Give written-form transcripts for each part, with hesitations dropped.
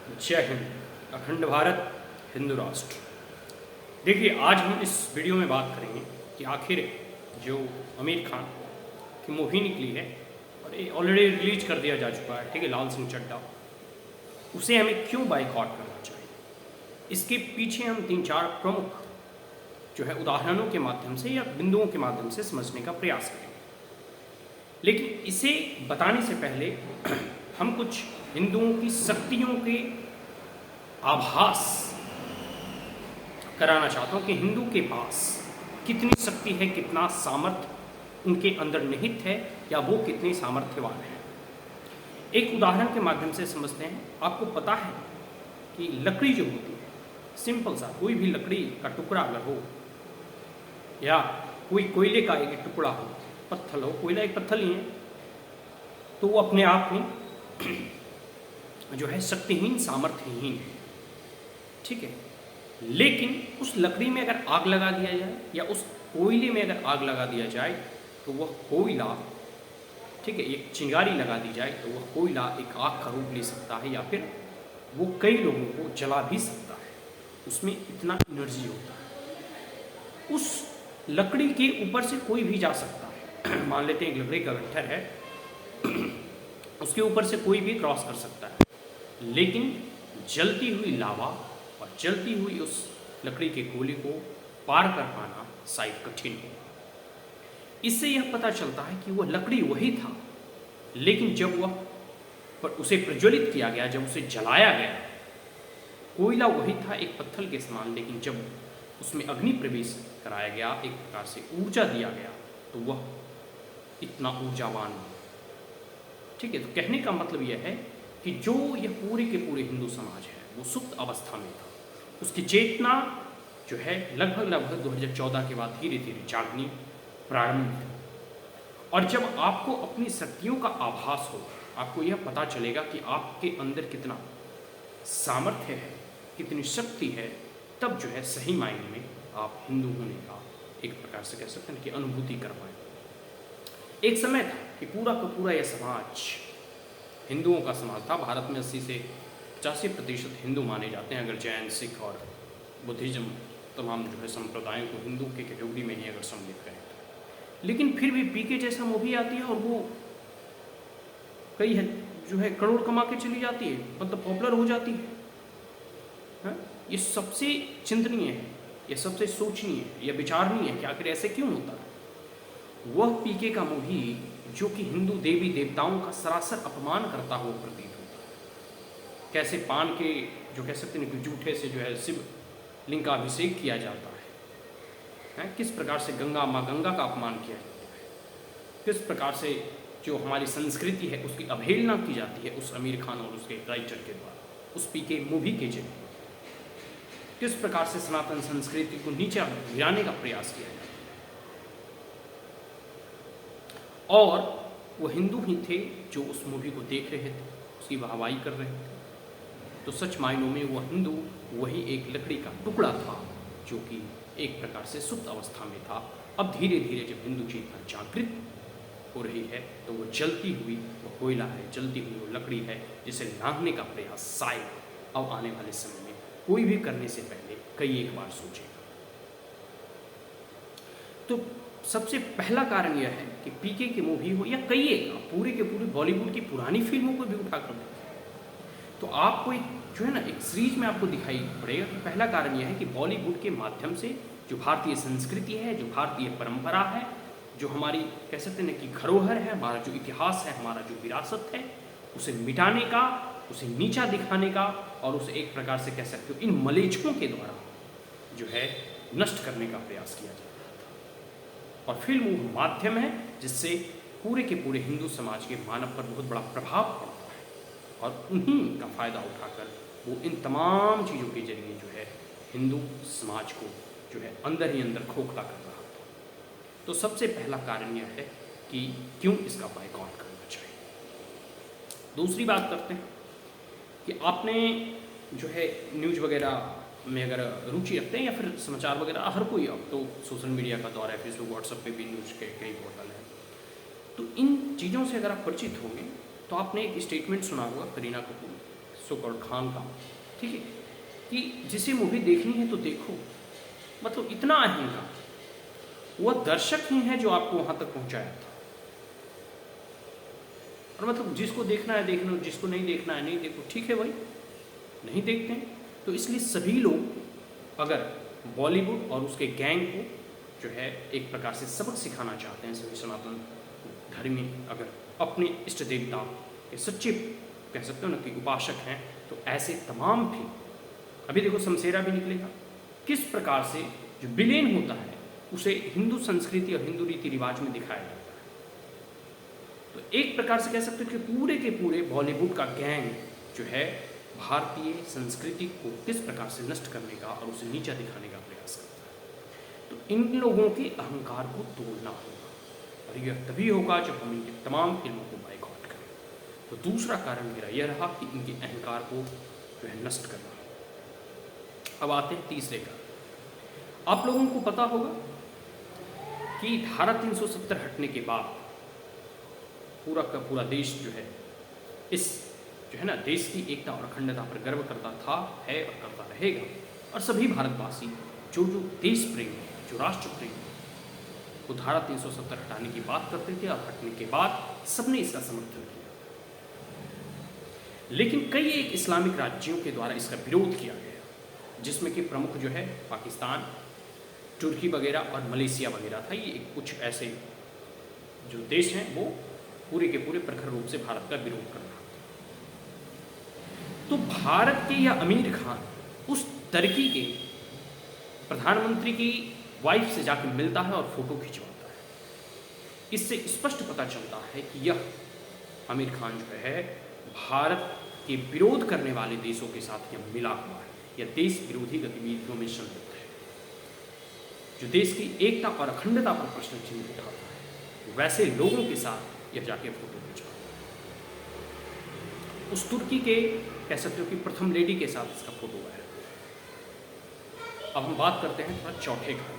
जय हिंद। अखंड भारत, हिंदू राष्ट्र। देखिए, आज हम इस वीडियो में बात करेंगे कि आखिर जो आमिर खान की मूवी निकली है और ये ऑलरेडी रिलीज कर दिया जा चुका है, ठीक है, लाल सिंह चड्ढा, उसे हमें क्यों बाइकआउट करना चाहिए। इसके पीछे हम 3-4 प्रमुख जो है उदाहरणों के माध्यम से या बिंदुओं के माध्यम से समझने का प्रयास करेंगे। लेकिन इसे बताने से पहले हम कुछ हिंदुओं की शक्तियों के आभास कराना चाहता हूं कि हिंदू के पास कितनी शक्ति है, कितना सामर्थ्य उनके अंदर निहित है या वो कितने सामर्थ्यवान हैं। एक उदाहरण के माध्यम से समझते हैं। आपको पता है कि लकड़ी जो होती है, सिंपल सा कोई भी लकड़ी का टुकड़ा अगर हो या कोई कोयले का एक टुकड़ा हो, पत्थर हो, कोयला एक पत्थर ही है, तो वो अपने आप में जो है शक्तिहीन, सामर्थ्यहीन है, ठीक है। लेकिन उस लकड़ी में अगर आग लगा दिया जाए या उस कोयले में अगर आग लगा दिया जाए तो वह कोयला, ठीक है, एक चिंगारी लगा दी जाए तो वह कोयला एक आग का रूप ले सकता है या फिर वो कई लोगों को जला भी सकता है। उसमें इतना एनर्जी होता है। उस लकड़ी के ऊपर से कोई भी जा सकता है। मान लेते हैं एक लकड़ी का गट्ठर है, उसके ऊपर से कोई भी क्रॉस कर सकता है, लेकिन जलती हुई लावा और जलती हुई उस लकड़ी के गोले को पार कर पाना शायद कठिन है। इससे यह पता चलता है कि वह लकड़ी वही था, लेकिन जब वह पर उसे प्रज्वलित किया गया, जब उसे जलाया गया, कोयला वही था एक पत्थर के समान, लेकिन जब उसमें अग्नि प्रवेश कराया गया, एक प्रकार से ऊर्जा दिया गया, तो वह इतना ऊर्जावान हुआ, ठीक है। तो कहने का मतलब यह है कि जो यह पूरे के पूरे हिंदू समाज है वो सुप्त अवस्था में था। उसकी चेतना जो है लगभग 2014 के बाद धीरे धीरे जागनी प्रारंभ हुई। और जब आपको अपनी शक्तियों का आभास हो, आपको यह पता चलेगा कि आपके अंदर कितना सामर्थ्य है, कितनी शक्ति है, तब जो है सही मायने में आप हिंदू होने का एक प्रकार से कह सकते हैं कि अनुभूति कर पाए। एक समय था कि पूरा का पूरा यह समाज हिंदुओं का समाज था। भारत में 80 से 85% हिंदू माने जाते हैं, अगर जैन, सिख और बुद्धिज्म तमाम जो है संप्रदायों को हिंदू के कैटेगरी में ही अगर सम्मिलित करें। लेकिन फिर भी पीके जैसा मूवी आती है और वो कई है जो है करोड़ कमा के चली जाती है, मतलब पॉपुलर हो जाती है। ये सबसे चिंतनीय है, ये सबसे सोचनीय है, यह विचारणीय है कि आखिर ऐसे क्यों होता है। वह पीके का मूवी जो कि हिंदू देवी देवताओं का सरासर अपमान करता हुआ प्रतीत होता है। कैसे पान के जो कह सकते हैं कि जूठे से जो है शिव लिंग का अभिषेक किया जाता है, किस प्रकार से माँ गंगा का अपमान किया जाता है, किस प्रकार से जो हमारी संस्कृति है उसकी अवहेलना की जाती है उस आमिर खान और उसके राइटर के द्वारा, उस पीके मूवी के जरिए किस प्रकार से सनातन संस्कृति को नीचे गिराने का प्रयास किया जाता है। और वो हिंदू ही थे जो उस मूवी को देख रहे थे, उसकी वाहवाही कर रहे थे। तो सच मायनों में वह हिंदू वही एक लकड़ी का टुकड़ा था जो कि एक प्रकार से सुप्त अवस्था में था। अब धीरे धीरे जब हिंदू चेतना जागृत हो रही है तो वो जलती हुई वो कोयला है, जलती हुई वो लकड़ी है, जिसे लांघने का प्रयास शायद अब आने वाले समय में कोई भी करने से पहले कई एक बार सोचेगा। तो सबसे पहला कारण यह है कि पीके की मूवी हो या कई एक पूरे के पूरे बॉलीवुड की पुरानी फिल्मों को भी उठाकर देखें तो आपको एक जो है ना एक सीरीज में आपको दिखाई पड़ेगा कि पहला कारण यह है कि बॉलीवुड के माध्यम से जो भारतीय संस्कृति है, जो भारतीय परंपरा है, जो हमारी कह सकते हैं कि धरोहर है, हमारा जो इतिहास है, हमारा जो विरासत है, उसे मिटाने का, उसे नीचा दिखाने का और उसे एक प्रकार से कह सकते हो इन मलेच्छों के द्वारा जो है नष्ट करने का प्रयास किया जाता है। और फिल्म वो माध्यम है जिससे पूरे के पूरे हिंदू समाज के मानव पर बहुत बड़ा प्रभाव पड़ता है और उन्हीं का फायदा उठाकर वो इन तमाम चीज़ों के जरिए जो है हिंदू समाज को जो है अंदर ही अंदर खोखला कर रहा था। तो सबसे पहला कारण यह है कि क्यों इसका बाइकआउट करना चाहिए। दूसरी बात करते हैं कि आपने जो है न्यूज़ वगैरह में अगर रुचि रखते हैं या फिर समाचार वगैरह, हर कोई अब तो सोशल मीडिया का दौर है, फेसबुक व्हाट्सएप पे भी न्यूज़ के कई पोर्टल हैं, तो इन चीज़ों से अगर आप परिचित होंगे तो आपने एक स्टेटमेंट सुना होगा करीना कपूर, सो कॉल्ड खान का, ठीक है, कि जिसे मूवी देखनी है तो देखो, मतलब इतना अहंकार। वह दर्शक ही है जो आपको वहां तक पहुंचाया था, और मतलब जिसको देखना है देख लो, जिसको नहीं देखना है नहीं देखो, ठीक है भाई, नहीं देखते हैं। तो इसलिए सभी लोग अगर बॉलीवुड और उसके गैंग को जो है एक प्रकार से सबक सिखाना चाहते हैं, सभी सनातन धर्मी अगर अपने इष्ट देवता के सच्चे कह सकते हो ना कि उपासक हैं, तो ऐसे तमाम भी, अभी देखो शमशेरा भी निकलेगा, किस प्रकार से जो विलेन होता है उसे हिंदू संस्कृति और हिंदू रीति रिवाज में दिखाया जाता है। तो एक प्रकार से कह सकते हो कि पूरे के पूरे बॉलीवुड का गैंग जो है भारतीय संस्कृति को किस प्रकार से नष्ट करने का और उसे नीचा दिखाने का प्रयास करता है। तो इन लोगों के अहंकार को तोड़ना होगा, और यह तभी होगा जब हम इनकी तमाम फिल्मों को बाइकआउट करें। तो दूसरा कारण मेरा यह रहा कि इनके अहंकार को जो है नष्ट करना। अब आते हैं तीसरे कारण। आप लोगों को पता होगा कि धारा 370 हटने के बाद पूरा का पूरा देश जो है इस जो है ना देश की एकता और अखंडता पर गर्व करता था, है और करता रहेगा। और सभी भारतवासी जो देश प्रेम है, जो राष्ट्र प्रेम है, वो धारा 370 हटाने की बात करते थे, और हटने के बाद सबने इसका समर्थन किया। लेकिन कई एक इस्लामिक राज्यों के द्वारा इसका विरोध किया गया, जिसमें कि प्रमुख जो है पाकिस्तान, तुर्की वगैरह और मलेशिया वगैरह था। ये कुछ ऐसे जो देश हैं वो पूरे के पूरे प्रखर रूप से भारत का विरोध कर रहा था। तो भारत के या आमिर खान उस टर्की के प्रधानमंत्री की वाइफ से जाकर मिलता है और फोटो खिंचवाता है। इससे स्पष्ट पता चलता है कि यह आमिर खान जो है भारत के विरोध करने वाले देशों के साथ यह मिला हुआ है, यह देश विरोधी गतिविधियों में संलिप्त है। जो देश की एकता और अखंडता पर प्रश्न चिन्ह उठाता है, वैसे लोगों के साथ यह जाके फोटो खिंचवाता है। उस तुर्की के कह सकते हो कि प्रथम लेडी के साथ इसका फोटो है। अब हम बात करते हैं थोड़ा चौथे कारण।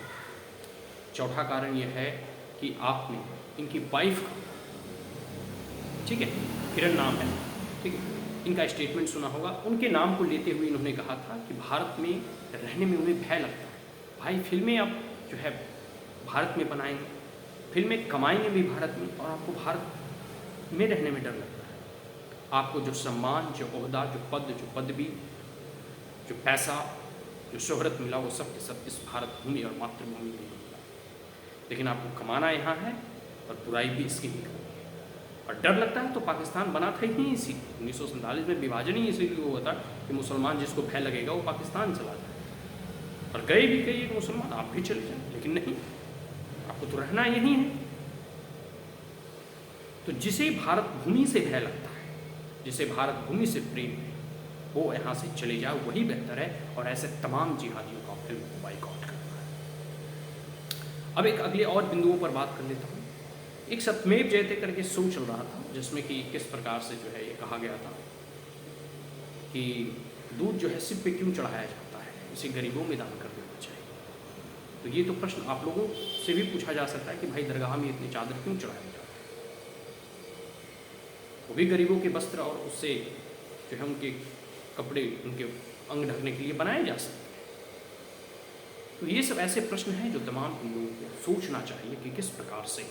चौथा कारण यह है कि आपने इनकी वाइफ का, ठीक है, किरण नाम है, ठीक है, इनका स्टेटमेंट सुना होगा। उनके नाम को लेते हुए इन्होंने कहा था कि भारत में रहने में उन्हें भय लगता है। भाई फिल्में अब जो है भारत में बनाएंगे, फिल्में कमाएंगे भी भारत में, और आपको भारत में रहने में डर लगता है। आपको जो सम्मान, जो ओहदा, जो पद, जो पदवी, जो पैसा, जो शोहरत मिला, वो सब के सब इस भारत भूमि और मातृभूमि में मिला। लेकिन आपको कमाना यहाँ है और बुराई भी इसकी ही करनी है। और डर लगता है तो पाकिस्तान बना था ही इसी 1947 में, विभाजन ही इसीलिए हुआ था कि मुसलमान जिसको भय लगेगा वो पाकिस्तान चला जाए। और गए भी कई एक मुसलमान, आप भी चले जाए, लेकिन नहीं, आपको तो रहना यही है। तो जिसे भारत भूमि से भय लगता है, जिसे भारत भूमि से प्रेम है, वो यहाँ से चले जाए, वही बेहतर है। और ऐसे तमाम जिहादियों का फिल्म को बाइकआउट करना है। अब एक अगले और बिंदुओं पर बात कर लेता हूँ। एक सत्यमेव जयते करके शो चल रहा था, जिसमें कि किस प्रकार से जो है ये कहा गया था कि दूध जो है सिर पे क्यों चढ़ाया जाता है, इसे गरीबों में दान कर देना चाहिए। तो ये तो प्रश्न आप लोगों से भी पूछा जा सकता है कि भाई दरगाह में इतनी चादर क्यों चढ़ाया जाता है। वो भी गरीबों के वस्त्र और उससे जो है उनके कपड़े, उनके अंग ढकने के लिए बनाए जा सकते हैं। तो ये सब ऐसे प्रश्न हैं जो तमाम हिंदुओं को सोचना चाहिए कि किस प्रकार से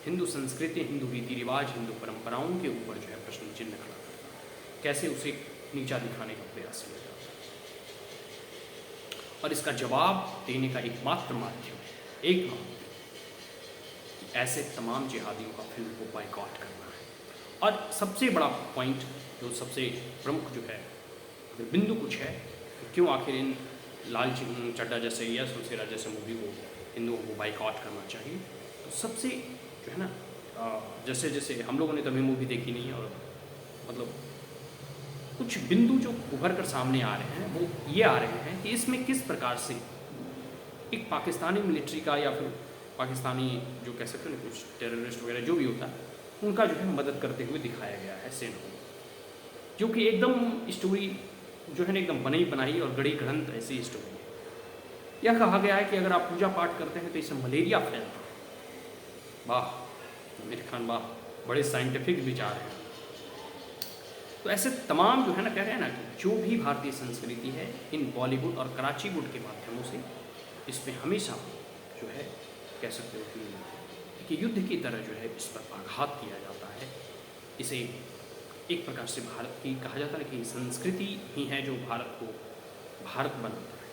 हिंदू संस्कृति, हिंदू रीति रिवाज, हिंदू परंपराओं के ऊपर जो है प्रश्न चिन्ह खड़ा करता है, कैसे उसे नीचा दिखाने का प्रयास किया जाता है। और इसका जवाब देने का एकमात्र माध्यम है, एकमात्र, ऐसे तमाम जिहादियों का फिल्म को बाइकआउट करना है। और सबसे बड़ा पॉइंट, जो सबसे प्रमुख जो है अगर बिंदु कुछ है, तो क्यों आखिर इन लाल चड्ढा जैसे या शमशेरा जैसे मूवी को हिंदुओं को बाइकआउट करना चाहिए। तो सबसे जो है ना, जैसे जैसे हम लोगों ने कभी मूवी देखी नहीं है, और मतलब कुछ बिंदु जो उभर कर सामने आ रहे हैं वो ये आ रहे हैं कि इसमें किस प्रकार से एक पाकिस्तानी मिलिट्री का या फिर पाकिस्तानी जो कह सकते हैं कुछ टेररिस्ट वगैरह जो भी होता है, उनका जो है मदद करते हुए दिखाया गया है सेना को, जो कि एकदम स्टोरी जो है ना एकदम बनी बनाई और गढ़ी गढ़ंत ऐसी स्टोरी है। यह कहा गया है कि अगर आप पूजा पाठ करते हैं तो इससे मलेरिया फैलता है। वाह आमिर खान, वाह, बड़े साइंटिफिक विचार हैं। तो ऐसे तमाम जो है ना, कह रहे हैं ना कि जो भी भारतीय संस्कृति है इन बॉलीवुड और कराची वुड के माध्यमों से इस पे हमेशा जो है कह सकते हो कि युद्ध की तरह जो है इस पर आघात किया जाता है। इसे एक प्रकार से भारत की कहा जाता है कि संस्कृति ही है जो भारत को भारत बनाता है,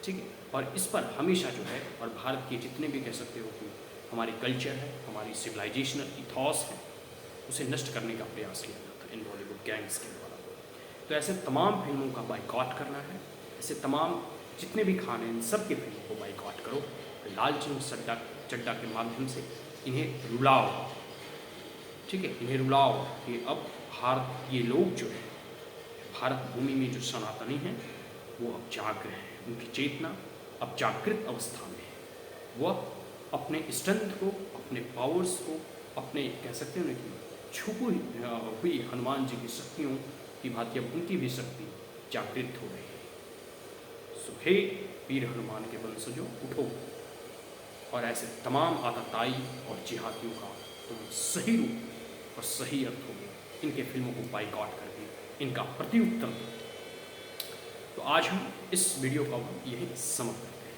ठीक है। और इस पर हमेशा जो है, और भारत के जितने भी कह सकते हो कि हमारी कल्चर है, हमारी सिविलाइजेशनल इथॉस है, उसे नष्ट करने का प्रयास किया जाता है इन बॉलीवुड गैंग्स के द्वारा। तो ऐसे तमाम फिल्मों का बाइकॉट करना है, ऐसे तमाम जितने भी खान हैं इन सब की फिल्मों को बाइकॉट करो, लालचन चड्डा के माध्यम से इन्हें रुलाओ, ठीक है, इन्हें रुलाओ कि अब भारत, ये लोग जो है भारत भूमि में जो सनातनी हैं वो अब जाग रहे हैं, उनकी चेतना अब जागृत अवस्था में है। वो अपने स्ट्रेंथ को, अपने पावर्स को, अपने कह सकते हैं ना कि छुपी हुई हनुमान जी की शक्तियों की भांति अब उनकी भी शक्ति जागृत हो रही है। सो हे वीर हनुमान के वंशजों, उठो और ऐसे तमाम आतताई और जिहादियों का तुम सही रूप और सही अर्थों में इनके फिल्मों को बाइकआउट करके इनका प्रत्युत्तर दो। तो आज हम इस वीडियो का यही समाप्त करते हैं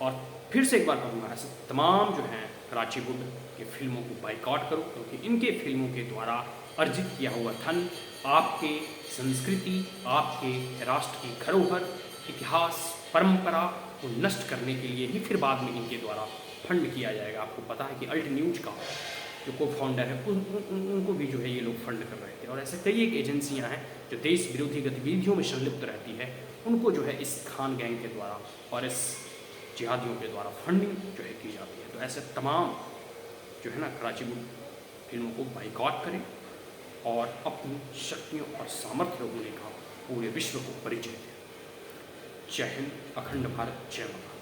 और फिर से एक बार कहूँगा, ऐसे तमाम जो हैं कराची वुड के फिल्मों को बाइकआउट करो, क्योंकि इनके फिल्मों के द्वारा अर्जित किया हुआ धन आपके संस्कृति, आपके राष्ट्र की धरोहर, इतिहास, परंपरा को नष्ट करने के लिए ही फिर बाद में इनके द्वारा फंड किया जाएगा। आपको पता है कि अल्ट न्यूज का जो को फाउंडर है उनको भी जो है ये लोग फंड कर रहे थे, और ऐसे कई एक एजेंसियां हैं जो देश विरोधी गतिविधियों में संलिप्त रहती है, उनको जो है इस खान गैंग के द्वारा और इस जिहादियों के द्वारा फंडिंग जो है की जाती है। तो ऐसे तमाम जो है ना कराची वुड फिल्मों को बाइकआउट करें और अपनी शक्तियों और सामर्थ्य होने का पूरे विश्व को परिचय दें। जय हिंद, अखंड भारत, जय माता।